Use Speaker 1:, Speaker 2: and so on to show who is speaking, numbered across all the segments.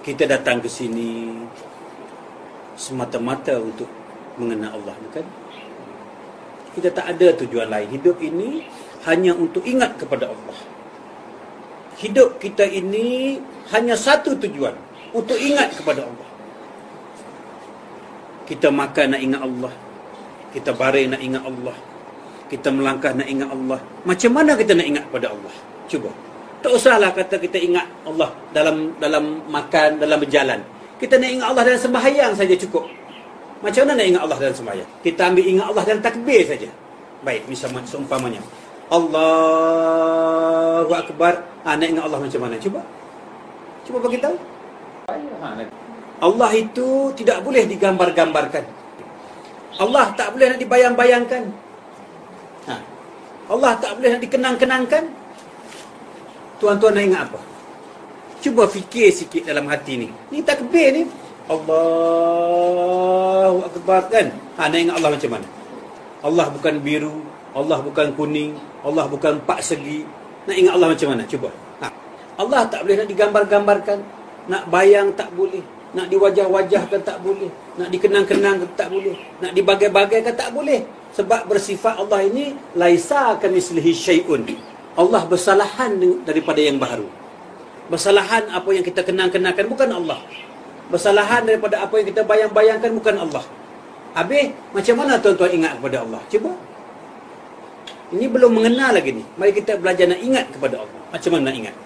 Speaker 1: Kita datang ke sini semata-mata untuk mengenal Allah, bukan? Kita tak ada tujuan lain. Hidup ini hanya untuk ingat kepada Allah. Hidup kita ini hanya satu tujuan, untuk ingat kepada Allah. Kita makan nak ingat Allah, kita baring nak ingat Allah, kita melangkah nak ingat Allah. Macam mana kita nak ingat kepada Allah? Cuba. Tak usahlah kata kita ingat Allah dalam makan, dalam berjalan. Kita nak ingat Allah dalam sembahyang saja cukup. Macam mana nak ingat Allah dalam sembahyang? Kita ambil ingat Allah dalam takbir saja. Baik, misalnya seumpamanya Allahu Akbar. Nak ingat Allah macam mana? Cuba bagi tahu. Allah itu tidak boleh digambar-gambarkan. Allah tak boleh nak dibayang-bayangkan. Allah tak boleh nak dikenang-kenangkan. Tuan-tuan nak ingat apa? Cuba fikir sikit dalam hati ni. Ni takbir ni. Allahu Akbar kan? Nak ingat Allah macam mana? Allah bukan biru, Allah bukan kuning, Allah bukan empat segi. Nak ingat Allah macam mana? Cuba. Allah tak boleh nak digambar-gambarkan. Nak bayang tak boleh. Nak diwajah-wajahkan tak boleh. Nak dikenang-kenangkan tak boleh. Nak dibagai-bagaikan tak boleh. Sebab bersifat Allah ini laisa kamitslihi syai'un. Allah bersalahan daripada yang baru. Bersalahan apa yang kita kenang-kenangkan bukan Allah. Bersalahan daripada apa yang kita bayang-bayangkan bukan Allah. Habis, macam mana tuan-tuan ingat kepada Allah? Cuba. Ini belum mengenal lagi ni. Mari kita belajar nak ingat kepada Allah. Macam mana nak ingat?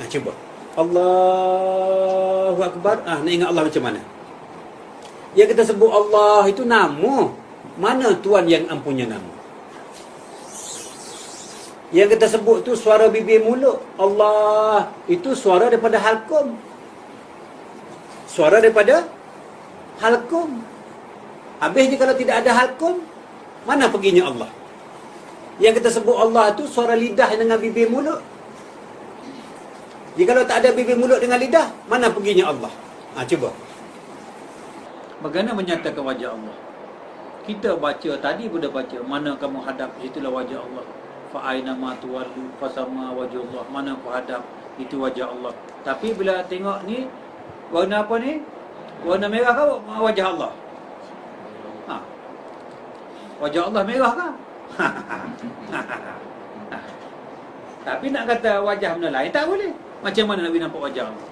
Speaker 1: Cuba. Allahu Akbar. Nak ingat Allah macam mana? Yang kita sebut Allah itu nama. Mana Tuhan yang ampunya nama? Yang kita sebut tu suara bibir mulut. Allah itu suara daripada halqum. Suara daripada halqum. Habis je kalau tidak ada halqum, mana perginya Allah? Yang kita sebut Allah tu suara lidah dengan bibir mulut. Jika kalau tak ada bibir mulut dengan lidah, mana perginya Allah? Cuba. Bagaimana menyatakan wajah Allah? Kita baca tadi pun dah baca, mana kamu hadap, itulah wajah Allah. Fa aina ma tuwallu fasama wajhullah. Mana aku hadap, itu wajah Allah. Tapi bila tengok ni warna apa ni? Warna merah ke wajah Allah? Wajah Allah merah ke? Tapi nak kata wajah benda lain tak boleh. Macam mana nak nampak wajah Allah?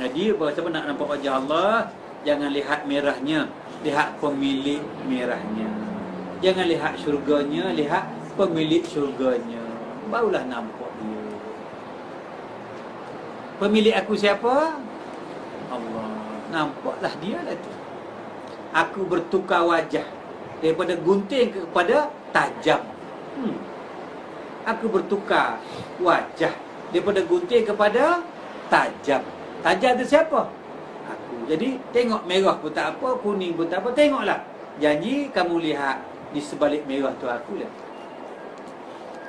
Speaker 1: Jadi bagaimana nak nampak wajah Allah? Jangan lihat merahnya, lihat pemilik merahnya. Jangan lihat syurganya, lihat pemilik syurganya. Barulah nampak dia. Pemilik aku siapa? Allah. Nampaklah dia lah tu. Aku bertukar wajah daripada gunting kepada tajam. Aku bertukar wajah daripada gunting kepada tajam. Tajam tu siapa? Aku. Jadi tengok merah pun tak apa, kuning pun tak apa. Tengoklah. Janji kamu lihat di sebalik merah tu aku lah.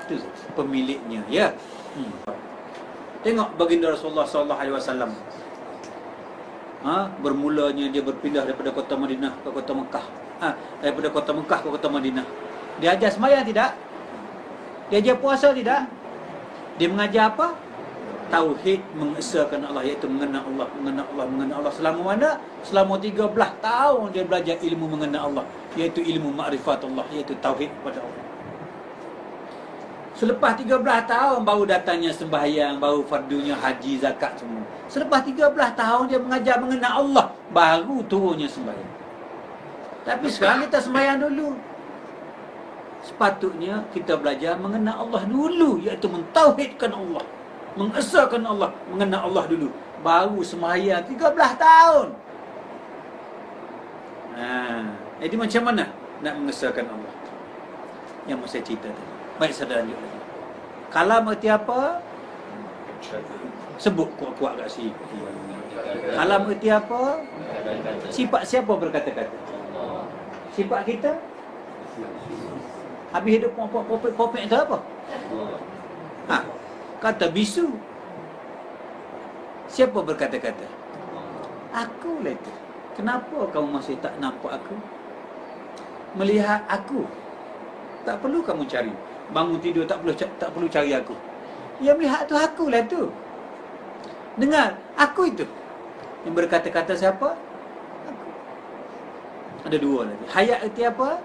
Speaker 1: Itu pemiliknya, ya. Tengok baginda Rasulullah sallallahu alaihi wasallam. Bermulanya dia berpindah daripada kota Madinah ke kota Mekah. Daripada kota Mekah ke kota Madinah. Dia ajar sembahyang tidak? Dia ajar puasa tidak? Dia mengajar apa? Tauhid, mengesahkan Allah, iaitu mengenal Allah, mengenal Allah, mengenal Allah. Selama mana? Selama 13 tahun dia belajar ilmu mengenal Allah, iaitu ilmu makrifat Allah, iaitu tauhid kepada Allah. Selepas 13 tahun baru datangnya sembahyang, baru fardunya haji, zakat semua. Selepas 13 tahun dia mengajar mengenal Allah, baru turunnya sembahyang. Tapi sekarang kita sembahyang dulu. Sepatutnya kita belajar mengenal Allah dulu, iaitu mentauhidkan Allah, mengesahkan Allah, mengenal Allah dulu. Baru sembahyang 13 tahun. Jadi macam mana nak mengesahkan Allah? Yang saya cerita tadi. Baik, saya lanjut lagi. Kalam erti apa? Sebut kuat-kuat kat sini. Kalam erti apa? Sifat siapa berkata-kata? Sifat kita? Habis hidup popek tu apa? Kata bisu. Siapa berkata-kata? Aku lah itu. Kenapa kamu masih tak nampak aku? Melihat aku. Tak perlu kamu cari. Bangun tidur tak perlu cari aku. Yang melihat tu akulah tu. Dengar, aku itu. Yang berkata-kata siapa? Aku. Ada dua lagi. Hayat erti apa?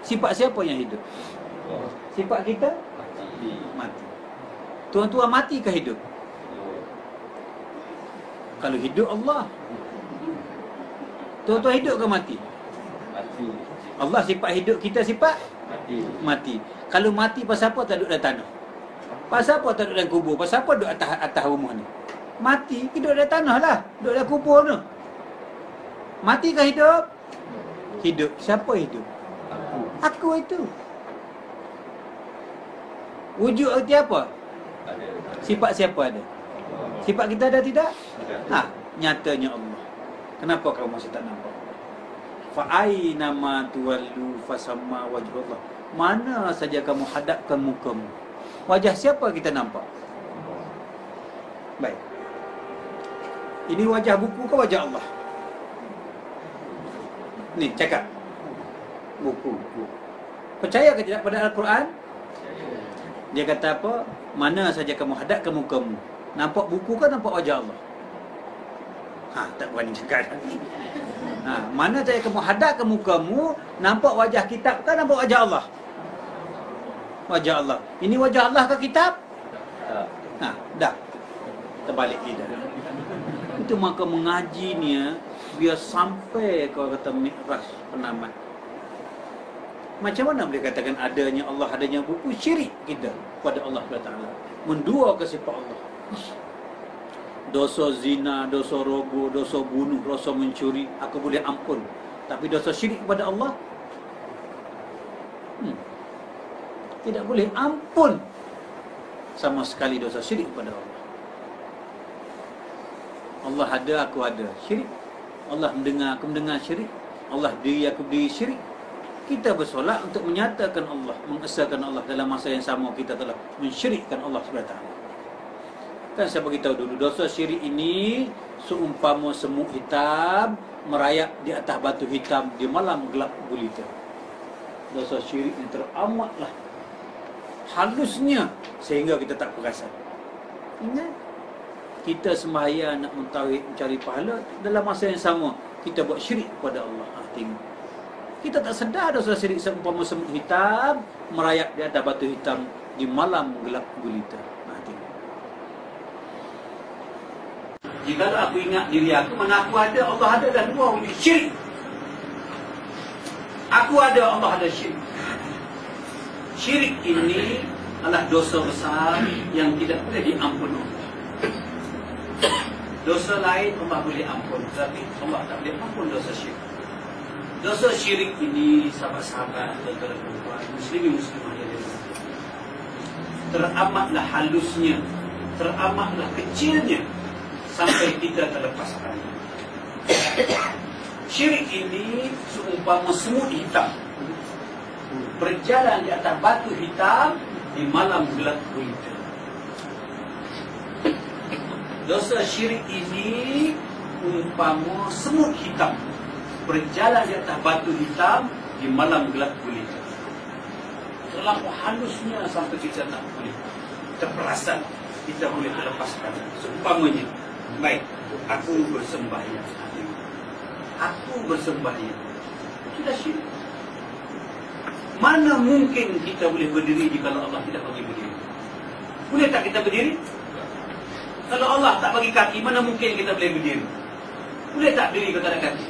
Speaker 1: Sifat siapa yang hidup? Sifat kita? Mati. Tuan-tuan mati ke hidup? Kalau hidup Allah. Tuan-tuan hidup ke mati?
Speaker 2: Mati.
Speaker 1: Allah sifat hidup, kita sifat
Speaker 2: Mati.
Speaker 1: mati. Kalau mati pasal apa tak duduk dalam tanah? Pasal apa tak duduk dalam kubur? Pasal apa duduk atas rumah ni? Mati, duduk dalam tanah lah. Duduk dalam kubur tu. Mati ke hidup? Hidup. Siapa hidup? Aku itu. Wujud erti apa?
Speaker 2: Ada.
Speaker 1: Sifat siapa ada? Sifat kita ada tidak? Nyatanya Allah. Kenapa kamu masih tak nampak? Fa'aina ma tuwallu fasamma wajhullah. Mana saja kamu hadapkan mukamu, wajah siapa kita nampak? Baik. Ini wajah buku ke wajah Allah? Ni cakap. Buku. Percaya ke tidak pada Al-Quran? Dia kata apa? Mana saja kamu hadapkan mukamu, nampak buku ke nampak wajah Allah? Tak berani cakap. Mana saja kamu hadapkan mukamu, nampak wajah kitab ke nampak wajah Allah? Wajah Allah. Ini wajah Allah ke kitab? Dah. Terbalik kita. Itu maka mengaji ni biar sampai kau kata mikraj penamat. Macam mana boleh katakan adanya Allah, adanya buku? Syirik kita kepada Allah SWT. Mendua ke sifat Allah. Dosa zina, dosa robo, dosa bunuh, dosa mencuri, aku boleh ampun. Tapi dosa syirik kepada Allah, tidak boleh ampun sama sekali dosa syirik kepada Allah. Allah ada, aku ada, syirik. Allah mendengar, aku mendengar, syirik. Allah berdiri, aku berdiri, syirik. Kita bersolat untuk menyatakan Allah, mengesahkan Allah. Dalam masa yang sama kita telah mensyirikkan Allah SWT. Kan saya beritahu dulu, dosa syirik ini seumpama semut hitam merayap di atas batu hitam di malam gelap gulita. Dosa syirik yang teramatlah halusnya sehingga kita tak perasan. Ingat, kita sembahyang nak mentauhid, mencari pahala, dalam masa yang sama kita buat syirik kepada Allah. Tengok, kita tak sedar dosa syirik seumpama semut hitam merayap di atas batu hitam di malam gelap gulita. Jika aku ingat diri aku, mana aku ada, Allah ada, dan dua wujud syirik. Aku ada, Allah ada, syirik. Syirik ini adalah dosa besar yang tidak boleh diampun Allah. Dosa lain Allah boleh ampun, tapi Allah tak boleh ampun dosa syirik. Dosa syirik ini, sahabat-sahabat, tuan-tuan, muslimin-muslimah yang dirahmati, teramatlah halusnya, teramatlah kecilnya, sampai kita terlepas pandang. Syirik ini seumpama semut hitam berjalan di atas batu hitam di malam gelap gulita. Dosa syirik ini umpama semut hitam berjalan di atas batu hitam di malam gelap gulita. Terlalu halusnya sampai kita tak boleh terperasan, kita boleh terlepas pandang. Seumpamanya, baik, aku bersembahyang. Aku bersembahyang. Sudah syirik. Mana mungkin kita boleh berdiri jika Allah tidak bagi berdiri? Boleh tak kita berdiri? Kalau Allah tak bagi kaki, mana mungkin kita boleh berdiri? Boleh tak berdiri kalau tak ada kaki?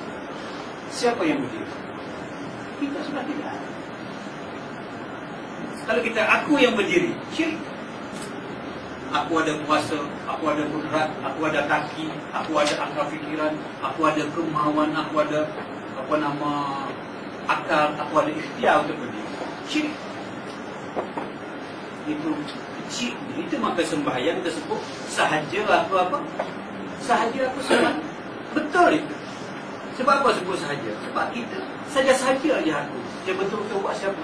Speaker 1: Siapa yang berdiri? Kita sudah tidak. Kalau kita, aku yang berdiri, syirik. Aku ada kuasa, aku ada kudrat, aku ada kaki, aku ada akal fikiran, aku ada kemauan, aku ada akal, aku ada ikhtiar untuk berdiri. Syirik. Itu kecil. Itu maka sembahyang kita sebut sahaja aku apa? Sahaja aku sembah. Betul itu. Sebab apa sebut sahaja? Sebab kita saja-saja aja aku. Dia betul-betul buat siapa?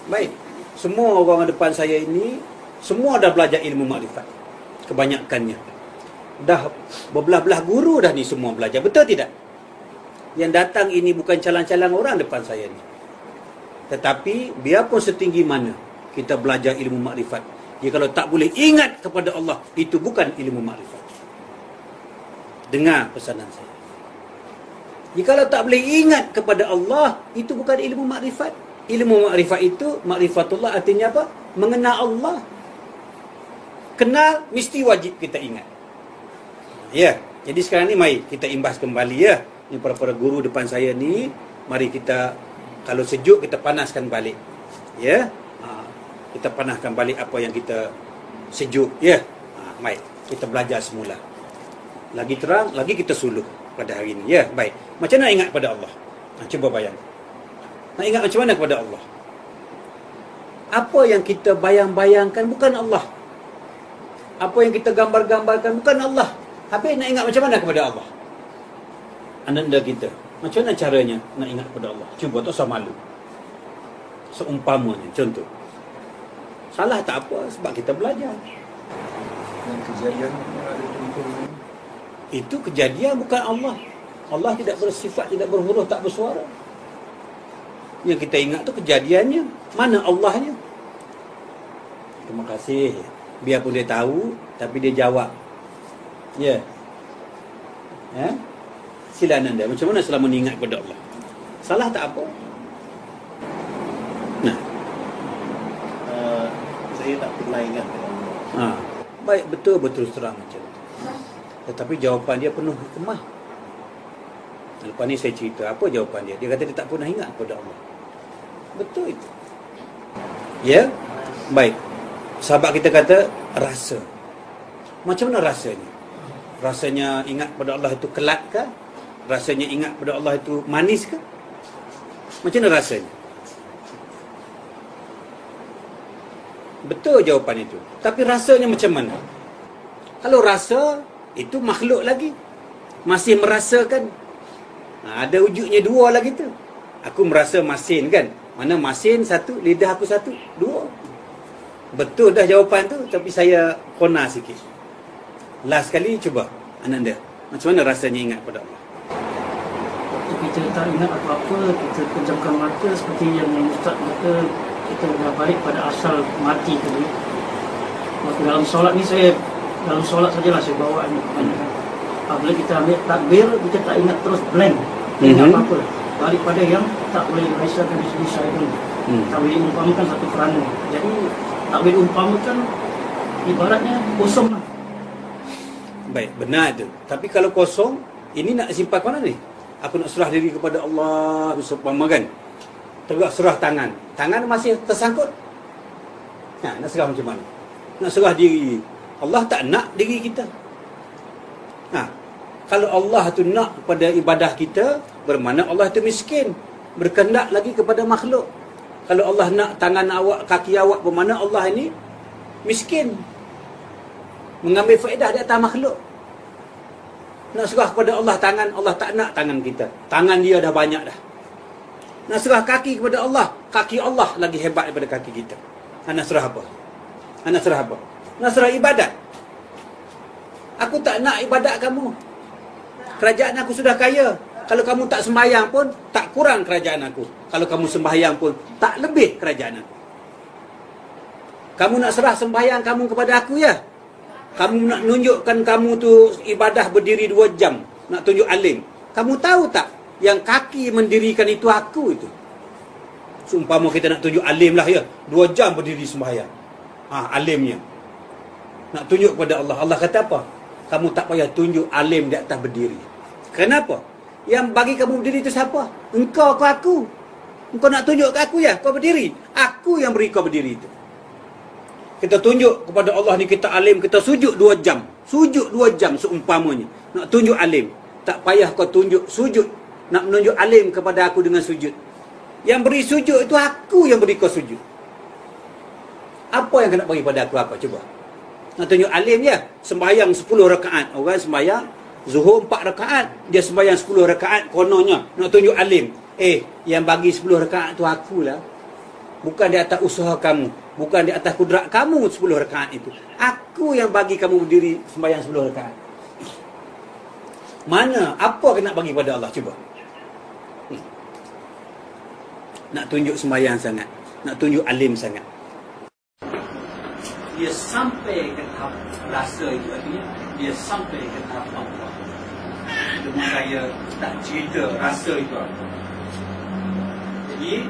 Speaker 1: Baik. Semua orang depan saya ini, semua dah belajar ilmu makrifat. Kebanyakannya. Dah berbelah-belah guru dah ni semua belajar. Betul tidak? Yang datang ini bukan calang-calang orang depan saya ni. Tetapi, biarpun setinggi mana kita belajar ilmu makrifat, Kalau tak boleh ingat kepada Allah, itu bukan ilmu makrifat. Dengar pesanan saya. Kalau tak boleh ingat kepada Allah, itu bukan ilmu makrifat. Ilmu makrifat itu, makrifatullah artinya apa? Mengenal Allah. Kenal, mesti wajib kita ingat. Ya, jadi sekarang ni mari kita imbas kembali ya. Ni para-para guru depan saya ni, mari kita, kalau sejuk kita panaskan balik. Ya. Kita panaskan balik apa yang kita sejuk ya. Baik, kita belajar semula. Lagi terang, lagi kita suluh pada hari ini ya. Baik. Macam mana ingat pada Allah? Cuba bayang. Nak ingat macam mana kepada Allah? Apa yang kita bayang-bayangkan bukan Allah. Apa yang kita gambar-gambarkan bukan Allah. Habis nak ingat macam mana kepada Allah? Anda kita, macam mana caranya nak ingat kepada Allah? Cuba, tak usah malu. Seumpamanya, contoh. Salah tak apa, sebab kita belajar.
Speaker 2: Dan kejadian ada contohnya.
Speaker 1: Itu kejadian, bukan Allah. Allah tidak bersifat, tidak berhuruf, tak bersuara. Yang kita ingat tu kejadiannya. Mana Allahnya? Terima kasih. Biarpun dia tahu, tapi dia jawab. Ya. Sila anda. Macam mana selama ni ingat kepada Allah? Salah tak apa? Nah.
Speaker 2: Saya tak pernah ingat kepada Allah.
Speaker 1: Baik, betul terang macam tu. Tetapi jawapan dia penuh hikmah. Lepas ni saya cerita apa jawapan dia. Dia kata dia tak pernah ingat kepada Allah. Betul itu. Ya? Baik. Sahabat kita kata rasa. Macam mana rasanya? Rasanya ingat pada Allah itu kelat ke? Rasanya ingat pada Allah itu manis ke? Macam mana rasanya? Betul jawapan itu. Tapi rasanya macam mana? Kalau rasa, itu makhluk lagi. Masih merasakan. Ada wujudnya dua lagi tu. Aku merasa masin kan? Mana masin satu, lidah aku satu, dua. Betul dah jawapan tu, tapi saya kona sikit. Last kali cuba, Ananda. Macam mana rasanya ingat pada Allah?
Speaker 3: Waktu kita tak ingat apa-apa, kita pejamkan mata seperti yang Ustaz kata, kita dah balik pada asal mati tadi. Waktu dalam solat ni dalam solat sajalah saya bawa ni. Apabila kita ambil takbir, kita tak ingat terus blank. Tak ingat apa-apa. Balik pada yang tak boleh rasakan di sini saya pun. Tak boleh umpamakan satu kerana. Jadi tak boleh umpamakan, ibaratnya kosong lah.
Speaker 1: Baik, benar tu. Tapi kalau kosong, ini nak simpan mana ni? Aku nak serah diri kepada Allah, berseumpama kan? Terus serah tangan. Tangan masih tersangkut. Nak serah macam mana? Nak serah diri. Allah tak nak diri kita. Kalau Allah tu nak pada ibadah kita, bermakna Allah tu miskin. Berkehendak lagi kepada makhluk. Kalau Allah nak tangan awak, kaki awak, bermakna Allah ini miskin. Mengambil faedah di atas makhluk. Nak serah kepada Allah tangan, Allah tak nak tangan kita. Tangan dia dah banyak dah. Nak serah kaki kepada Allah, kaki Allah lagi hebat daripada kaki kita. Nak serah apa? Nak serah apa? Nak serah ibadat. Aku tak nak ibadat kamu. Kerajaan aku sudah kaya. Kalau kamu tak sembahyang pun, tak kurang kerajaan aku. Kalau kamu sembahyang pun, tak lebih kerajaan aku. Kamu nak serah sembahyang kamu kepada aku ya? Kamu nak tunjukkan kamu tu ibadah berdiri 2 jam. Nak tunjuk alim. Kamu tahu tak? Yang kaki mendirikan itu aku itu. Seumpama kita nak tunjuk alim lah ya. 2 jam berdiri sembahyang. Alimnya. Nak tunjuk kepada Allah. Allah kata apa? Kamu tak payah tunjuk alim di atas berdiri. Kenapa? Yang bagi kamu berdiri itu siapa? Engkau ke aku? Engkau nak tunjuk ke aku ya? Kau berdiri. Aku yang beri kau berdiri itu. Kita tunjuk kepada Allah ni kita alim, kita sujud 2 jam. Sujud 2 jam seumpamanya. Nak tunjuk alim. Tak payah kau tunjuk sujud. Nak menunjuk alim kepada aku dengan sujud. Yang beri sujud itu aku yang beri kau sujud. Apa yang kena bagi pada aku apa? Cuba. Nak tunjuk alim ya? Sembahyang 10 rakaat. Orang sembahyang Zuhur 4 rakaat. Dia sembahyang 10 rakaat kononnya. Nak tunjuk alim. Yang bagi 10 rakaat tu akulah. Bukan di atas usaha kamu. Bukan di atas kudrat kamu 10 rakaat itu. Aku yang bagi kamu berdiri sembahyang 10 rakaat. Mana? Apa kena bagi pada Allah? Cuba. Nak tunjuk sembahyang sangat. Nak tunjuk alim sangat. dia sampai ke tahap rasa itu, artinya dia sampai ke tahap Allah. Dengan saya tak cerita rasa itu apa. Jadi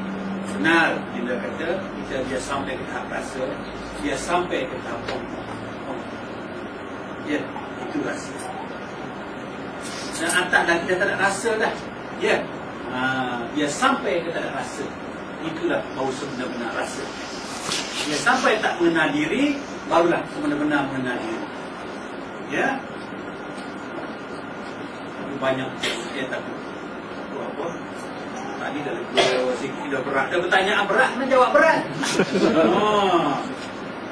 Speaker 1: benar bila kata dia sampai ke tahap rasa, dia sampai ke tahap Allah. Ya, itu rasa. Dan atas dah kita tak ada rasa dah. Ya, dia sampai ke tak ada rasa. Itulah baru sebenar-benar rasa. Dia sampai tak mengenal diri, barulah sebenar-benar mengenal diri. Ya. Banyak dia tak apa. Tadi dah sikit dah berat. Dah pertanyaan berat, nak jawab berat.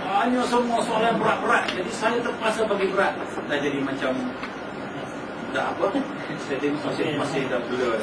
Speaker 1: Hanya semua soalan berat-berat. Jadi saya terpaksa bagi berat. Dah jadi macam dah apa? Saya tengok masih dah blur.